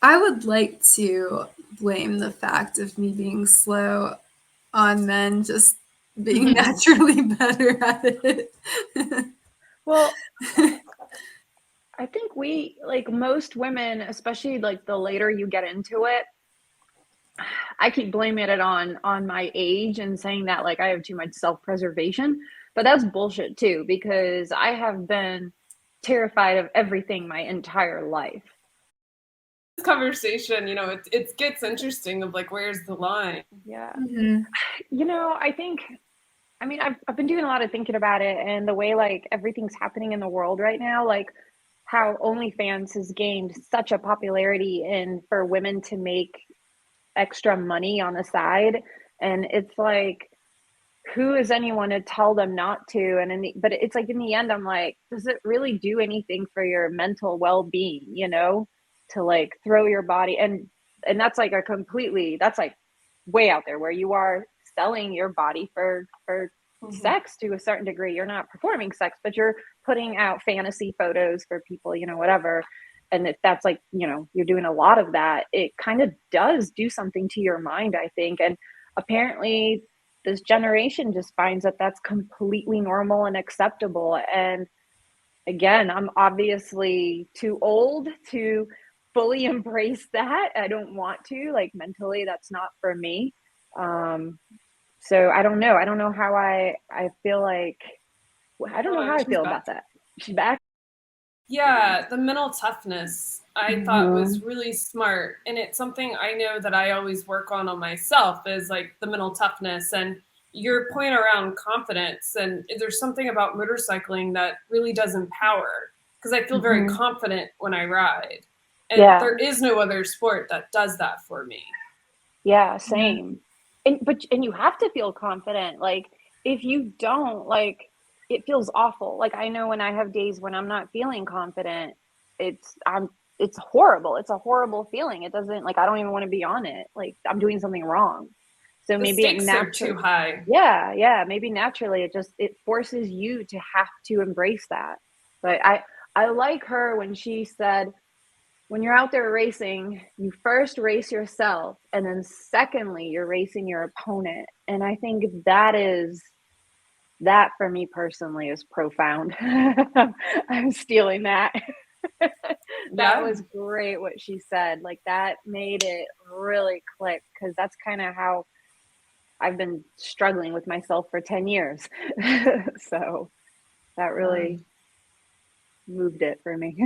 I would like to blame the fact of me being slow on men just being naturally better at it. Well, I think we, like most women, especially like the later you get into it, I keep blaming it on my age and saying that like I have too much self-preservation, but that's bullshit too because I have been terrified of everything my entire life. This conversation, it gets interesting of like, where's the line? Yeah. Mhm. I think I've been doing a lot of thinking about it and the way like everything's happening in the world right now, like how OnlyFans has gained such a popularity and for women to make extra money on the side. And it's like, who is anyone to tell them not to? But it's like in the end, I'm like, does it really do anything for your mental well-being, to like throw your body and that's like way out there where you are selling your body for Mhm. sex to a certain degree. You're not performing sex, but you're putting out fantasy photos for people, whatever. And if that's like, you're doing a lot of that, it kind of does do something to your mind, I think. And apparently this generation just finds that that's completely normal and acceptable. And again, I'm obviously too old to fully embrace that. I don't want to, like mentally, that's not for me. Um, so I don't know. I don't know how I feel like, I don't Hold know how on, I she's feel back. about that. She's back. Yeah, the mental toughness I thought Mm-hmm. was really smart. And it's something I know that I always work on myself is like the mental toughness and your point around confidence. And there's something about motorcycling that really does empower because I feel very Mm-hmm. confident when I ride. And Yeah. there is no other sport that does that for me. Yeah. Mhm. Same. And you have to feel confident. Like if you don't, like it feels awful. Like I know when I have days when I'm not feeling confident, it's I'm it's horrible. It's a horrible feeling. It doesn't like I don't even want to be on it. Like I'm doing something wrong. So The maybe it stakes are naturally, too high. yeah, maybe naturally it forces you to have to embrace that. But I like her when she said when you're out there racing, you first race yourself, and then secondly, you're racing your opponent. And I think that for me personally is profound. I'm stealing that. That Yeah. was great what she said. Like that made it really click because that's kind of how I've been struggling with myself for 10 years. So that really moved it for me.